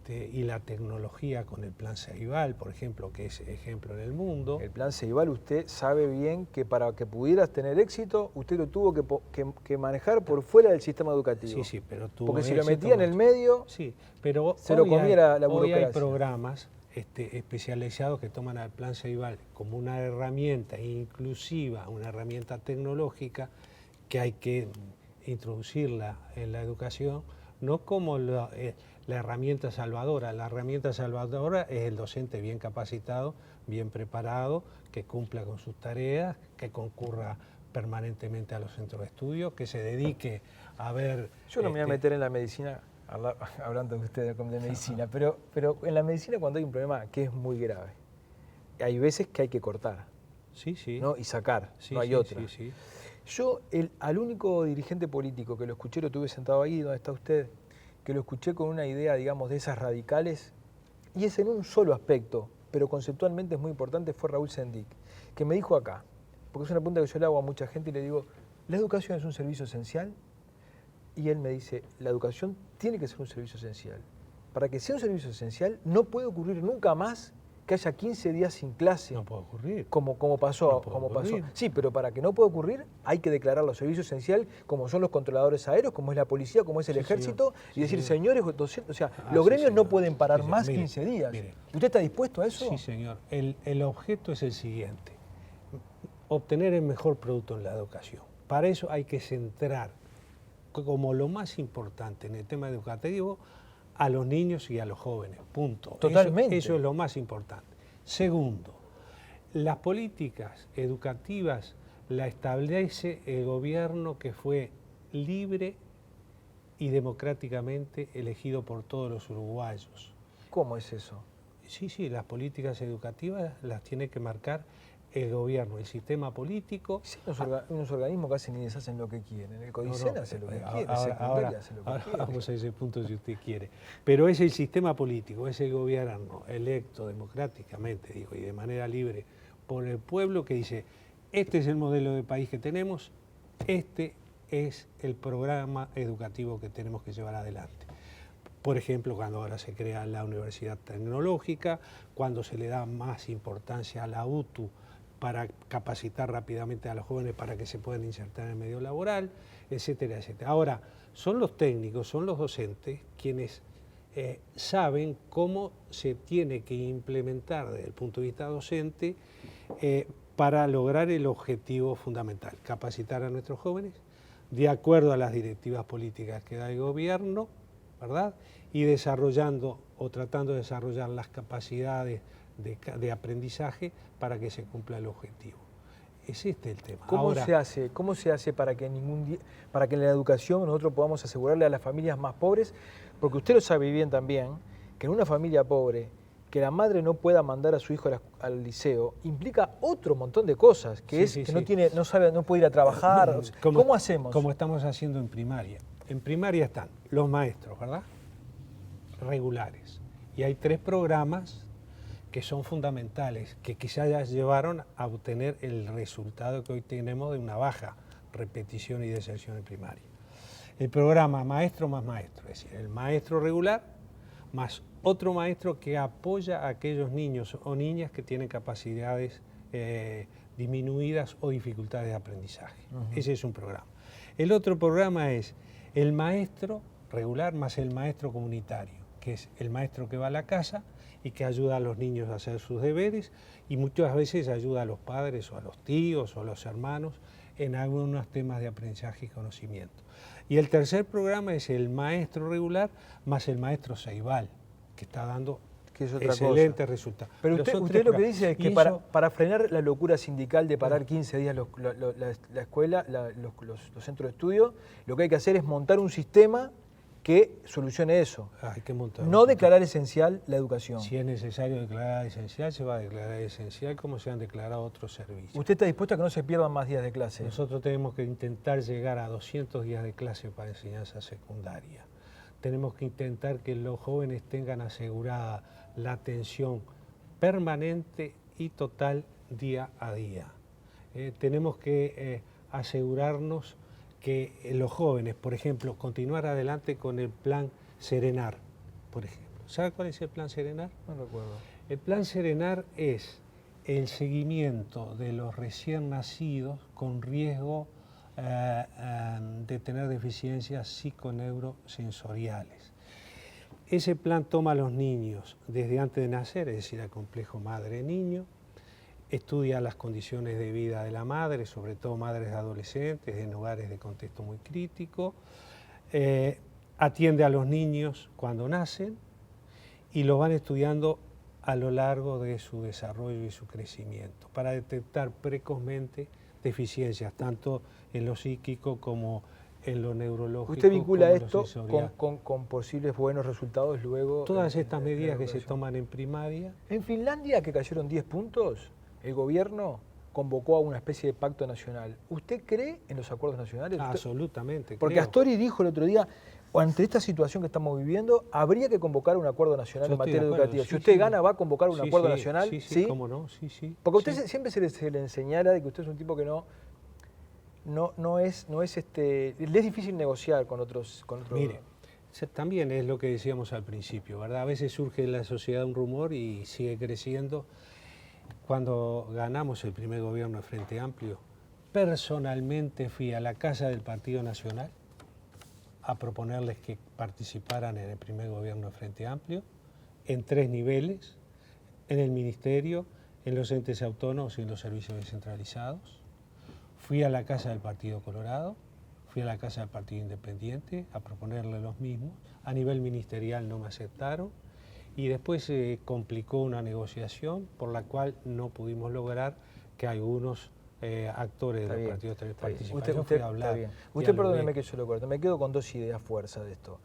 y la tecnología con el Plan Ceibal, por ejemplo, que es ejemplo en el mundo. El plan Ceibal, usted sabe bien que para que pudieras tener éxito, usted lo tuvo que manejar por fuera del sistema educativo. Sí, pero tuvo Porque si lo éxito, metía en el medio, sí, pero se lo hoy comía la hoy burocracia. hay programas especializados que toman al Plan Ceibal como una herramienta inclusiva, una herramienta tecnológica que hay que introducirla en la educación, no como la herramienta salvadora. La herramienta salvadora es el docente bien capacitado, bien preparado, que cumpla con sus tareas, que concurra permanentemente a los centros de estudio, que se dedique a ver... Yo no me voy a meter en la medicina, hablando de usted de medicina, pero en la medicina cuando hay un problema que es muy grave, hay veces que hay que cortar, Sí, sí. ¿no? Y sacar, Sí, no hay sí, otra. sí, sí. Yo al único dirigente político que lo escuché, lo tuve sentado ahí donde está usted, que lo escuché con una idea, digamos, de esas radicales, y es en un solo aspecto, pero conceptualmente es muy importante, fue Raúl Sendic, que me dijo acá, porque es una pregunta que yo le hago a mucha gente y le digo, ¿la educación es un servicio esencial? Y él me dice, la educación tiene que ser un servicio esencial. Para que sea un servicio esencial, no puede ocurrir nunca más que haya 15 días sin clase. No puede ocurrir. Como pasó. No puede ocurrir. Sí, pero para que no pueda ocurrir, hay que declarar los servicios esenciales, como son los controladores aéreos, como es la policía, como es el Sí, ejército, señor. y decir, Sí, señores, 200, o sea, los sí, gremios no señor. pueden parar Sí, más mire, 15 días. mire. ¿Usted está dispuesto a eso? Sí, señor. El objeto es el siguiente, obtener el mejor producto en la educación. Para eso hay que centrar como lo más importante en el tema educativo a los niños y a los jóvenes, punto. Totalmente. Eso es lo más importante. Segundo, las políticas educativas la establece el gobierno que fue libre y democráticamente elegido por todos los uruguayos. ¿Cómo es eso? Sí, las políticas educativas las tiene que marcar el gobierno, el sistema político. Sí, unos organismos casi ni deshacen lo que quieren. El Codicen hace lo que quiere, ahora hace lo que quiere. vamos a ese punto si usted quiere. Pero es el sistema político, es el gobierno electo democráticamente, digo, y de manera libre por el pueblo que dice, este es el modelo de país que tenemos, este es el programa educativo que tenemos que llevar adelante. Por ejemplo, cuando ahora se crea la Universidad Tecnológica, cuando se le da más importancia a la UTU para capacitar rápidamente a los jóvenes para que se puedan insertar en el medio laboral, etcétera, etcétera. Ahora, son los técnicos, son los docentes quienes saben cómo se tiene que implementar desde el punto de vista docente para lograr el objetivo fundamental, capacitar a nuestros jóvenes de acuerdo a las directivas políticas que da el gobierno ¿verdad? Y desarrollando o tratando de desarrollar las capacidades de aprendizaje para que se cumpla el objetivo. Es este el tema. ¿Cómo se hace para que para que en la educación nosotros podamos asegurarle a las familias más pobres? Porque usted lo sabe bien también, que en una familia pobre, que la madre no pueda mandar a su hijo al liceo, implica otro montón de cosas, que no puede ir a trabajar. ¿Cómo hacemos? Como estamos haciendo en primaria. En primaria están los maestros, ¿verdad? Regulares. Y hay 3 programas que son fundamentales, que quizás ya llevaron a obtener el resultado que hoy tenemos de una baja repetición y deserción en primaria. El programa maestro más maestro, es decir, el maestro regular más otro maestro que apoya a aquellos niños o niñas que tienen capacidades disminuidas o dificultades de aprendizaje. Ese es un programa. El otro programa es el maestro regular más el maestro comunitario, que es el maestro que va a la casa y que ayuda a los niños a hacer sus deberes y muchas veces ayuda a los padres o a los tíos o a los hermanos en algunos temas de aprendizaje y conocimiento. Y el tercer programa es el maestro regular más el maestro Ceibal, que está dando excelentes resultados. Pero usted lo que dice es que para frenar la locura sindical de parar 15 días la escuela, los centros de estudio, lo que hay que hacer es montar un sistema que solucione eso. Hay que montar no declarar esencial la educación. Si es necesario declarar esencial, se va a declarar esencial como se han declarado otros servicios. ¿Usted está dispuesto a que no se pierdan más días de clase? Nosotros tenemos que intentar llegar a 200 días de clase para enseñanza secundaria. Tenemos que intentar que los jóvenes tengan asegurada la atención permanente y total día a día. Tenemos que asegurarnos que los jóvenes, por ejemplo, continuar adelante con el plan Serenar, por ejemplo. ¿Sabe cuál es el plan Serenar? No recuerdo. El plan Serenar es el seguimiento de los recién nacidos con riesgo de tener deficiencias psiconeurosensoriales. Ese plan toma a los niños desde antes de nacer, es decir, al complejo madre-niño, estudia las condiciones de vida de la madre, sobre todo madres adolescentes en hogares de contexto muy crítico, atiende a los niños cuando nacen y los van estudiando a lo largo de su desarrollo y su crecimiento para detectar precozmente deficiencias, tanto en lo psíquico como en lo neurológico. ¿Usted vincula esto con posibles buenos resultados luego? Todas estas medidas que se toman en primaria. En Finlandia, que cayeron 10 puntos, el gobierno convocó a una especie de pacto nacional. ¿Usted cree en los acuerdos nacionales? Absolutamente. Porque Astori dijo el otro día, ante esta situación que estamos viviendo, habría que convocar un acuerdo nacional en materia educativa. Sí, si usted gana, ¿va a convocar un acuerdo nacional? Sí, cómo no, sí. Porque a usted siempre se le enseñara de que usted es un tipo que le es difícil negociar con otros. Mire, también es lo que decíamos al principio, ¿verdad? A veces surge en la sociedad un rumor y sigue creciendo. Cuando ganamos el primer gobierno de Frente Amplio, personalmente fui a la casa del Partido Nacional a proponerles que participaran en el primer gobierno de Frente Amplio, en 3 niveles, en el Ministerio, en los entes autónomos y en los servicios descentralizados. Fui a la casa del Partido Colorado, fui a la casa del Partido Independiente a proponerle los mismos. A nivel ministerial no me aceptaron y después se complicó una negociación por la cual no pudimos lograr que algunos actores de los partidos participaran. Usted perdóneme que yo lo corte, me quedo con 2 ideas fuerza de esto.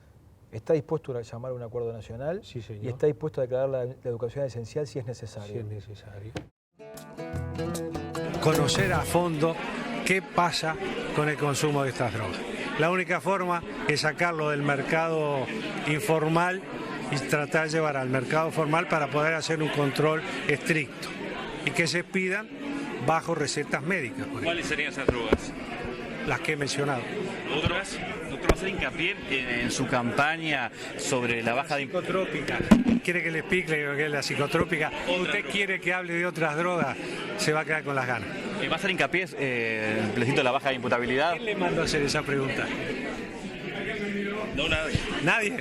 ¿Está dispuesto a llamar un acuerdo nacional? Sí, señor. ¿Y está dispuesto a declarar la educación esencial si es necesario? Si es necesario. Conocer a fondo qué pasa con el consumo de estas drogas. La única forma es sacarlo del mercado informal y tratar de llevar al mercado formal para poder hacer un control estricto y que se pidan bajo recetas médicas. ¿Cuáles serían esas drogas? Las que he mencionado. ¿Otras? ¿Doctor, va a hacer hincapié en su campaña sobre la baja de psicotrópica? ¿Quiere que le explique lo que es la psicotrópica? ¿O usted quiere que hable de otras drogas? Se va a quedar con las ganas. ¿Va a hacer hincapié en el plebiscito de la baja de imputabilidad? ¿Quién le mandó a hacer esa pregunta? No, nadie. ¿Nadie?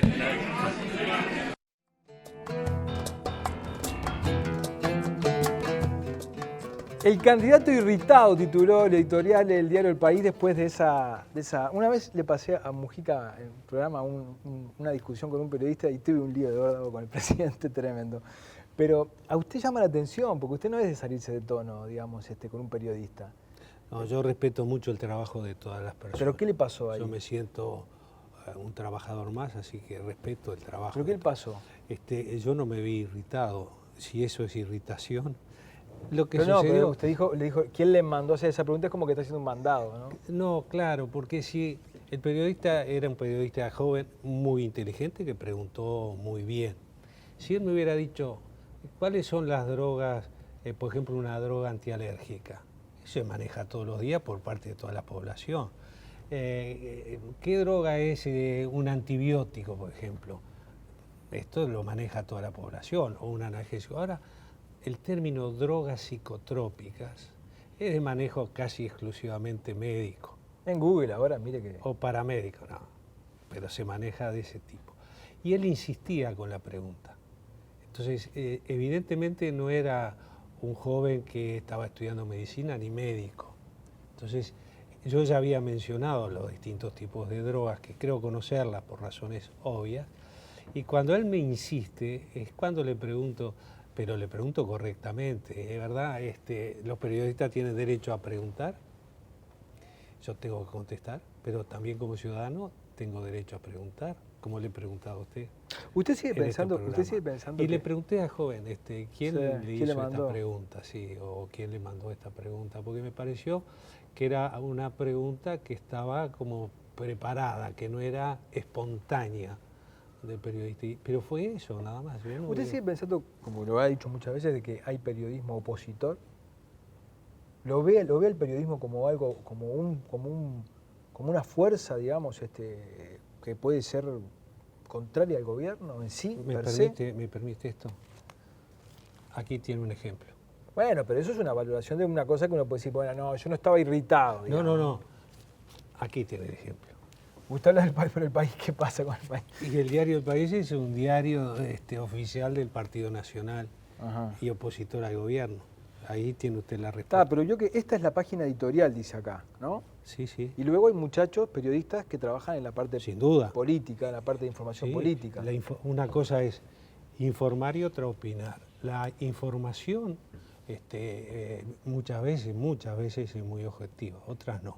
El candidato irritado tituló el editorial del diario El País después de esa... Una vez le pasé a Mujica en el programa una discusión con un periodista y tuve un lío de verdad con el presidente tremendo. Pero a usted llama la atención, porque usted no es de salirse de tono, digamos, con un periodista. No, yo respeto mucho el trabajo de todas las personas. ¿Pero qué le pasó ahí? Yo me siento un trabajador más, así que respeto el trabajo. ¿Pero qué le pasó? Yo no me vi irritado. Si eso es irritación, lo que pero no, sucedió... pero usted le dijo, ¿quién le mandó a hacer esa pregunta? Es como que está haciendo un mandado, ¿no? No, claro, porque si el periodista era un periodista joven, muy inteligente, que preguntó muy bien. Si él me hubiera dicho, ¿cuáles son las drogas, por ejemplo, una droga antialérgica? Eso se maneja todos los días por parte de toda la población. ¿Qué droga es un antibiótico, por ejemplo? Esto lo maneja toda la población, o un analgésico. Ahora, el término drogas psicotrópicas es de manejo casi exclusivamente médico. En Google ahora, mire que... O paramédico, no, pero se maneja de ese tipo. Y él insistía con la pregunta. Entonces, evidentemente no era un joven que estaba estudiando medicina ni médico. Entonces, yo ya había mencionado los distintos tipos de drogas, que creo conocerlas por razones obvias, y cuando él me insiste, es cuando le pregunto, pero le pregunto correctamente, ¿es verdad? ¿Los periodistas tienen derecho a preguntar? Yo tengo que contestar, pero también como ciudadano tengo derecho a preguntar, como le he preguntado a usted. ¿Usted sigue pensando, y le pregunté al joven, ¿quién le hizo mandó esta pregunta? Sí, o quién le mandó esta pregunta, porque me pareció que era una pregunta que estaba como preparada, que no era espontánea del periodista, pero fue eso, nada más. ¿Usted sigue pensando, como lo ha dicho muchas veces, de que hay periodismo opositor? ¿Lo ve el periodismo como algo, como una fuerza, digamos, que puede ser contraria al gobierno en sí, ¿Me permite esto? Aquí tiene un ejemplo. Bueno, pero eso es una valoración de una cosa que uno puede decir, bueno, no, yo no estaba irritado. Digamos. No. Aquí tiene el ejemplo. Usted habla del país, pero el país, ¿qué pasa con el país? Y el diario El País es un diario oficial del Partido Nacional. Ajá. Y opositor al gobierno. Ahí tiene usted la respuesta. Pero esta es la página editorial, dice acá, ¿no? Sí, sí. Y luego hay muchachos, periodistas, que trabajan en la parte sin duda política, en la parte de información política. Una cosa es informar y otra opinar. La información muchas veces es muy objetiva, otras no.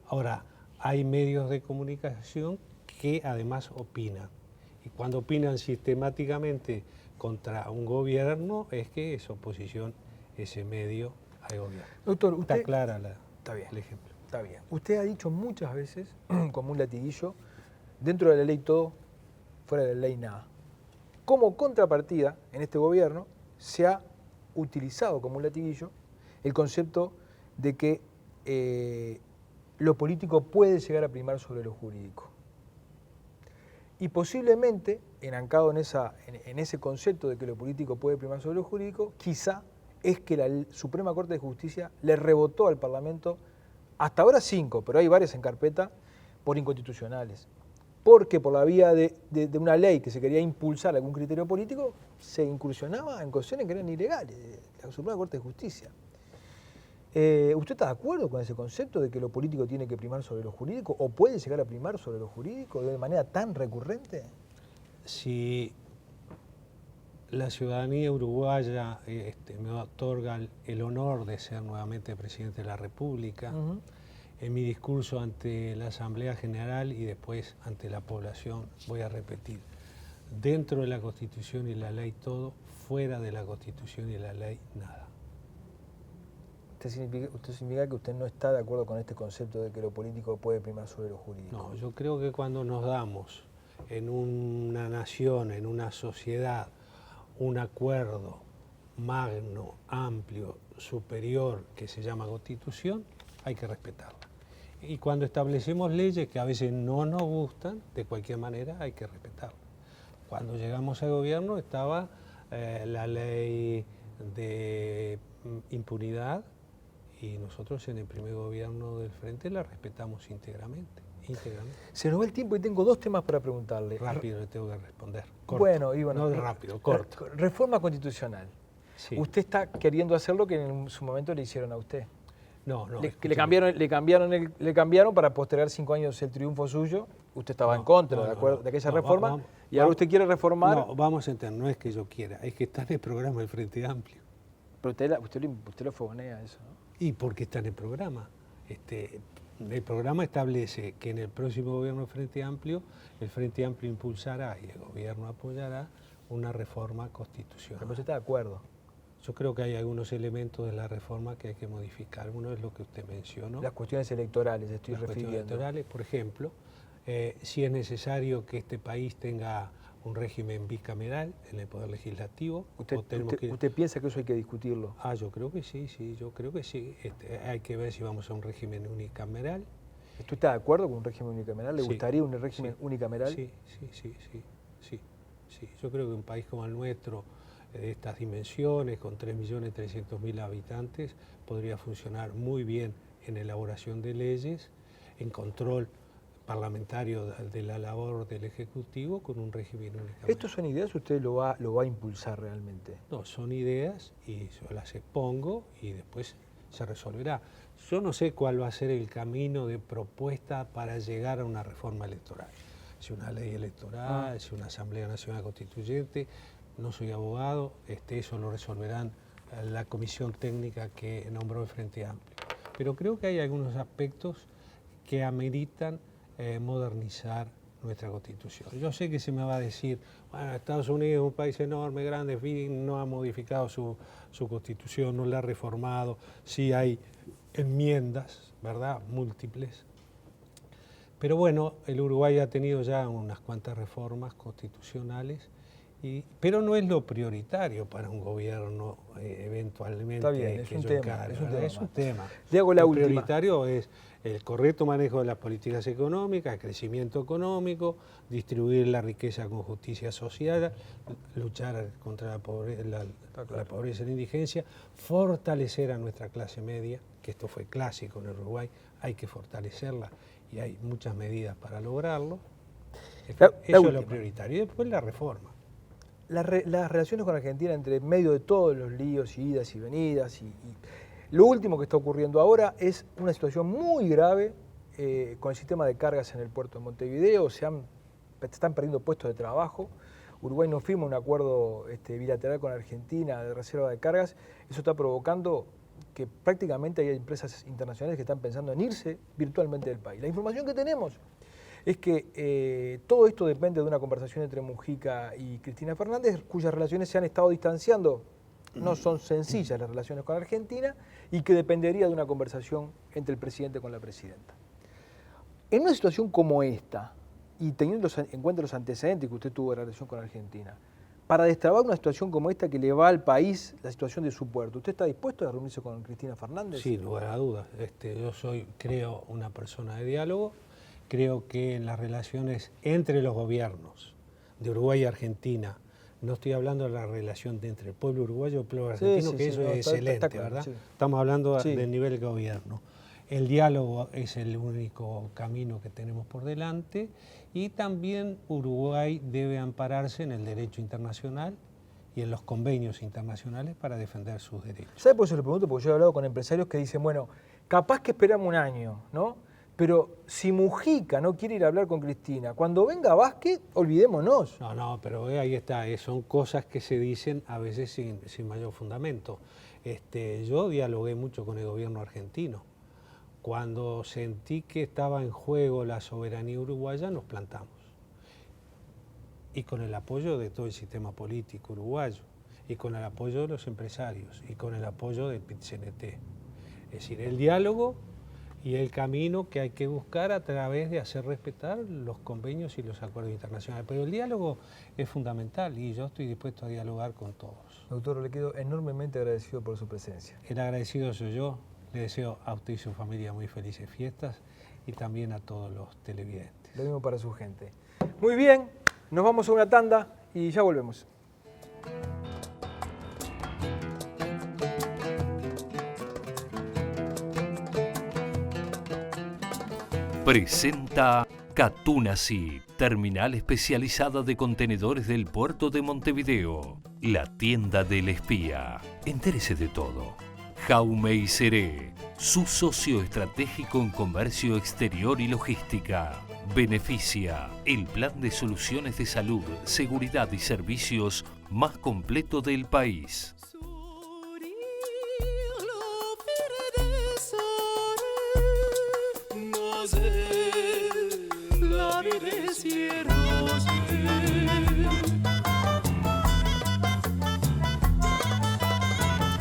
Ahora, hay medios de comunicación que además opinan. Y cuando opinan sistemáticamente contra un gobierno, es que es oposición ese medio al gobierno. Doctor, usted... Está clara el ejemplo. Está bien. Usted ha dicho muchas veces, como un latiguillo, dentro de la ley todo, fuera de la ley nada. Como contrapartida, en este gobierno, se ha utilizado como un latiguillo el concepto de que lo político puede llegar a primar sobre lo jurídico. Y posiblemente, enancado en ese concepto de que lo político puede primar sobre lo jurídico, quizá es que la Suprema Corte de Justicia le rebotó al Parlamento, hasta ahora 5, pero hay varias en carpeta, por inconstitucionales. Porque por la vía de una ley que se quería impulsar algún criterio político, se incursionaba en cuestiones que eran ilegales, la Suprema Corte de Justicia. ¿Usted está de acuerdo con ese concepto de que lo político tiene que primar sobre lo jurídico o puede llegar a primar sobre lo jurídico de manera tan recurrente? Si la ciudadanía uruguaya me otorga el honor de ser nuevamente presidente de la República, en mi discurso ante la Asamblea General y después ante la población voy a repetir, dentro de la Constitución y la ley todo, fuera de la Constitución y la ley nada. ¿Usted significa que usted no está de acuerdo con este concepto de que lo político puede primar sobre lo jurídico? No, yo creo que cuando nos damos en una nación, en una sociedad, un acuerdo magno, amplio, superior, que se llama Constitución, hay que respetarla. Y cuando establecemos leyes que a veces no nos gustan, de cualquier manera hay que respetarla. Cuando llegamos al gobierno estaba la ley de impunidad, y nosotros en el primer gobierno del Frente la respetamos íntegramente. Se nos va el tiempo y tengo 2 temas para preguntarle. Rápido le tengo que responder. Corto. Bueno, no rápido, corto. Reforma constitucional. Sí. Usted está queriendo hacer lo que en su momento le hicieron a usted. No, no. Le cambiaron para postergar 5 años el triunfo suyo. Usted estaba en contra de aquella reforma y ahora usted quiere reformar. No, vamos a entender, no es que yo quiera, es que está en el programa del Frente Amplio. Pero usted lo fogonea eso, ¿no? Y porque está en el programa. El programa establece que en el próximo gobierno del Frente Amplio, el Frente Amplio impulsará y el gobierno apoyará una reforma constitucional. Pero usted está de acuerdo. Yo creo que hay algunos elementos de la reforma que hay que modificar. Uno es lo que usted mencionó. Las cuestiones electorales, estoy Las cuestiones refiriendo. electorales, por ejemplo, si es necesario que este país tenga un régimen bicameral en el Poder Legislativo. ¿Usted piensa que eso hay que discutirlo? Yo creo que sí, yo creo que sí. Hay que ver si vamos a un régimen unicameral. ¿Usted está de acuerdo con un régimen unicameral? ¿Le Sí. gustaría un régimen unicameral? Sí. Yo creo que un país como el nuestro, de estas dimensiones, con 3.300.000 habitantes, podría funcionar muy bien en elaboración de leyes, en control parlamentario de la labor del Ejecutivo con un régimen unicameral. ¿Estos son ideas o usted lo va a impulsar realmente? No, son ideas y yo las expongo y después se resolverá. Yo no sé cuál va a ser el camino de propuesta para llegar a una reforma electoral. Si una ley electoral, si una Asamblea Nacional Constituyente, no soy abogado, eso lo resolverán la comisión técnica que nombró el Frente Amplio. Pero creo que hay algunos aspectos que ameritan modernizar nuestra Constitución. Yo sé que se me va a decir, bueno, Estados Unidos es un país enorme, grande, en fin, no ha modificado su Constitución, no la ha reformado, sí hay enmiendas, ¿verdad?, múltiples. Pero bueno, el Uruguay ha tenido ya unas cuantas reformas constitucionales, pero no es lo prioritario para un gobierno eventualmente. Está bien, que yo encargue, es un tema. Le hago la lo última. prioritario es el correcto manejo de las políticas económicas, el crecimiento económico, distribuir la riqueza con justicia social, luchar contra la pobreza y la indigencia, fortalecer a nuestra clase media, que esto fue clásico en el Uruguay, hay que fortalecerla y hay muchas medidas para lograrlo. Eso es lo prioritario. Y después la reforma. Las relaciones con Argentina, entre medio de todos los líos y idas y venidas, y lo último que está ocurriendo ahora es una situación muy grave con el sistema de cargas en el puerto de Montevideo. Se están perdiendo puestos de trabajo. Uruguay no firma un acuerdo bilateral con Argentina de reserva de cargas. Eso está provocando que prácticamente hay empresas internacionales que están pensando en irse virtualmente del país. La información que tenemos es que todo esto depende de una conversación entre Mujica y Cristina Fernández, cuyas relaciones se han estado distanciando. No son sencillas las relaciones con Argentina y que dependería de una conversación entre el presidente con la presidenta. En una situación como esta, y teniendo en cuenta los antecedentes que usted tuvo de la relación con Argentina, para destrabar una situación como esta que le va al país la situación de su puerto, ¿usted está dispuesto a reunirse con Cristina Fernández? Sin lugar a dudas. Yo soy, creo, una persona de diálogo. Creo que en las relaciones entre los gobiernos de Uruguay y Argentina, no estoy hablando de la relación entre el pueblo uruguayo y el pueblo argentino, que eso es excelente, claro, ¿verdad? sí. Estamos hablando del nivel de gobierno. El diálogo es el único camino que tenemos por delante y también Uruguay debe ampararse en el derecho internacional y en los convenios internacionales para defender sus derechos. ¿Sabe por eso le pregunto? Porque yo he hablado con empresarios que dicen, bueno, capaz que esperamos un año, ¿no? Pero si Mujica no quiere ir a hablar con Cristina, cuando venga Vázquez, olvidémonos. No, pero ahí está, son cosas que se dicen a veces sin mayor fundamento. Yo dialogué mucho con el gobierno argentino. Cuando sentí que estaba en juego la soberanía uruguaya, nos plantamos. Y con el apoyo de todo el sistema político uruguayo, y con el apoyo de los empresarios, y con el apoyo del PIT-CNT. Es decir, el diálogo y el camino que hay que buscar a través de hacer respetar los convenios y los acuerdos internacionales. Pero el diálogo es fundamental y yo estoy dispuesto a dialogar con todos. Doctor, le quedo enormemente agradecido por su presencia. El agradecido soy yo. Le deseo a usted y su familia muy felices fiestas y también a todos los televidentes. Lo mismo para su gente. Muy bien, nos vamos a una tanda y ya volvemos. Presenta Catunasi, terminal especializada de contenedores del puerto de Montevideo. La tienda del espía. Entérese de todo. Jaume y Seré, su socio estratégico en comercio exterior y logística. Beneficia, el plan de soluciones de salud, seguridad y servicios más completo del país. La